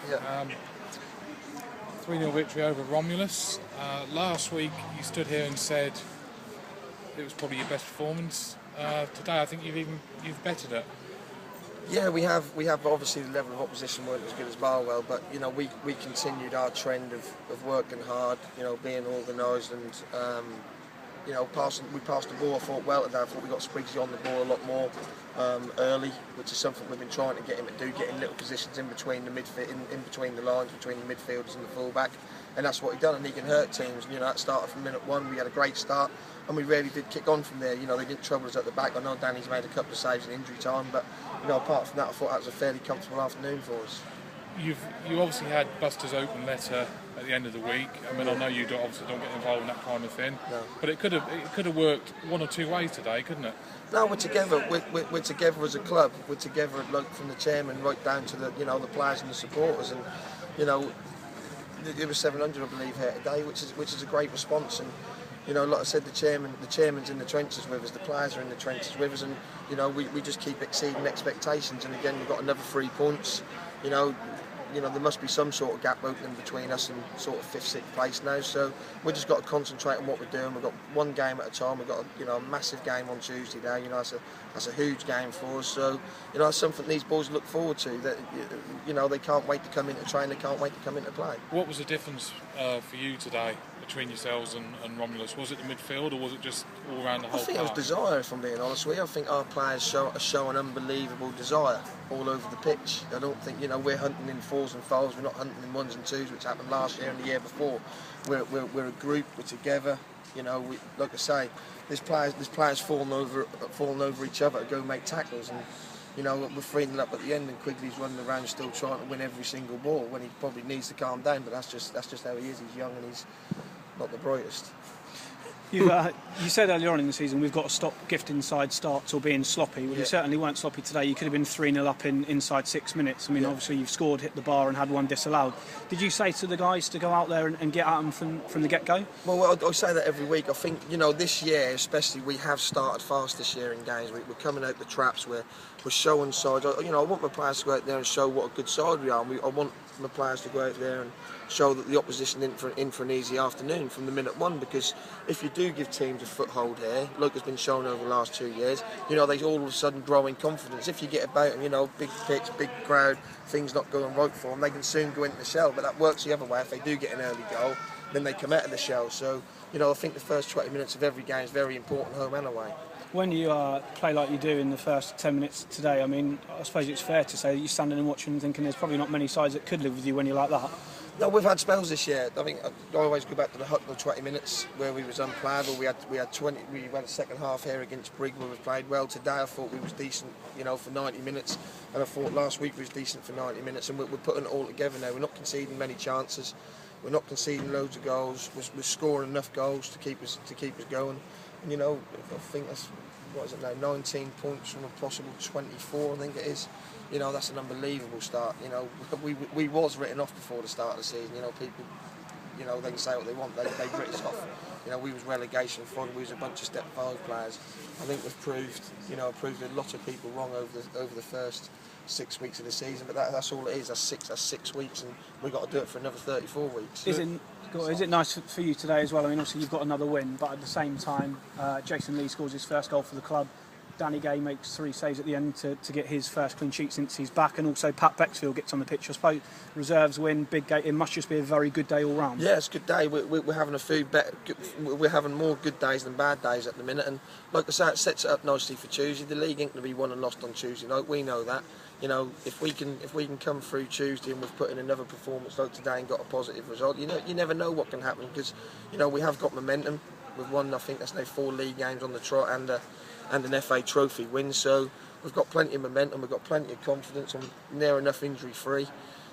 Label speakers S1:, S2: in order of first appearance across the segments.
S1: Yeah. 3-0 victory over Romulus. Last week you stood here and said it was probably your best performance. Today I think you've bettered it.
S2: Yeah, we have obviously the level of opposition weren't as good as Barwell, but we continued our trend of working hard, being organised and we passed the ball. I thought well today. I thought we got Spriggsy on the ball a lot more early, which is something we've been trying to get him to do, getting little positions in between the midfield, in between the lines, between the midfielders and the fullback, and that's what he done. And he can hurt teams. That started from minute one. We had a great start, and we really did kick on from there. They didn't trouble us at the back. I know Danny's made a couple of saves in injury time, but apart from that, I thought that was a fairly comfortable afternoon for us.
S1: You obviously had Buster's open letter at the end of the week. I mean, I know you obviously don't get involved in that kind of thing,
S2: no.
S1: But it could have worked one or two ways today, couldn't it?
S2: No, we're together. We're together as a club. We're together, from the chairman right down to the the players and the supporters, and it was 700, I believe, here today, which is a great response. And like I said, the chairman's in the trenches with us, the players are in the trenches with us, and we just keep exceeding expectations. And again, we've got another 3 points. There must be some sort of gap opening between us and sort of 5th, 6th place now. So we just got to concentrate on what we're doing. We've got one game at a time. We've got a massive game on Tuesday now. That's a huge game for us. So it's something these boys look forward to. That they can't wait to come into train. They can't wait to come into play.
S1: What was the difference for you today between yourselves and Romulus? Was it the midfield, or was it just all around the whole?
S2: I think it was desire, if I'm being honest with you. I think our players show an unbelievable desire all over the pitch. I don't think we're hunting in 4s and 5s. We're not hunting in 1s and 2s, which happened last year and the year before. We're a group. We're together. Like I say, there's players falling over each other to go make tackles, and we're freeing it up at the end, and Quigley's running around still trying to win every single ball when he probably needs to calm down. But that's just how he is. He's young and he's not the brightest.
S3: You said earlier on in the season we've got to stop gifting side starts or being sloppy. Well, You certainly weren't sloppy today. You could have been 3-0 up inside 6 minutes. I mean, obviously you've scored, hit the bar and had one disallowed. Did you say to the guys to go out there and get at them from the get-go?
S2: Well, I say that every week. I think, this year especially, we have started fast this year in games. We're coming out the traps. We're showing sides. I want my players to go out there and show what a good side we are. I want my players to go out there and show that the opposition in for an easy afternoon from the minute one, because if you do give teams a foothold here, like has been shown over the last 2 years, they all of a sudden grow in confidence. If you get about them, big pitch, big crowd, things not going right for them, they can soon go into the shell. But that works the other way. If they do get an early goal, then they come out of the shell. So I think the first 20 minutes of every game is very important, home and away.
S3: When you play like you do in the first 10 minutes today, I mean, I suppose it's fair to say that you're standing and watching and thinking there's probably not many sides that could live with you when you're like that.
S2: No, we've had spells this year. I think I always go back to the Hucknall 20 minutes where we was unplayable. We had a second half here against Brigg where we played well. Today I thought we was decent, for 90 minutes, and I thought last week we was decent for 90 minutes, and we're putting it all together now. We're not conceding many chances. We're not conceding loads of goals. We're scoring enough goals to keep us going. And I think that's, 19 points from a possible 24, I think it is. That's an unbelievable start. We was written off before the start of the season. People, they can say what they want. They writ us off. We was relegation fun. We was a bunch of step 5 players. I think we've proved a lot of people wrong over the first 6 weeks of the season. But that's all it is. That's 6 weeks, and we've got to do it for another 34 weeks.
S3: Is it nice for you today as well? I mean, obviously you've got another win, but at the same time, Jason Lee scores his first goal for the club. Danny Gay makes 3 saves at the end to get his first clean sheet since he's back, and also Pat Bexfield gets on the pitch. I suppose reserves win, big game. It must just be a very good day all round.
S2: Yeah, it's a good day. We're having we're having more good days than bad days at the minute, and like I say, it sets it up nicely for Tuesday. The league ain't going to be won and lost on Tuesday night. We know that. If we can come through Tuesday and we've put in another performance like today and got a positive result, you never know what can happen, because we have got momentum. We've won, I think that's now 4 league games on the trot and an FA Trophy win, so we've got plenty of momentum, we've got plenty of confidence, and near enough injury free.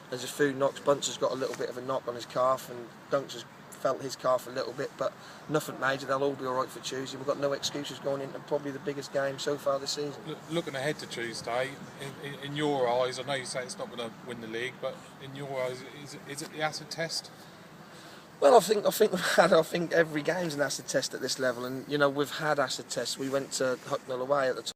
S2: There's a few knocks. Buncer's got a little bit of a knock on his calf, and Dunks has felt his calf a little bit, but nothing major. They'll all be all right for Tuesday. We've got no excuses going into probably the biggest game so far this season.
S1: Looking ahead to Tuesday, in your eyes, I know you say it's not going to win the league, but in your eyes, is it the acid test?
S2: Well, I think every game's an acid test at this level, and we've had acid tests. We went to Hucknall away at the time.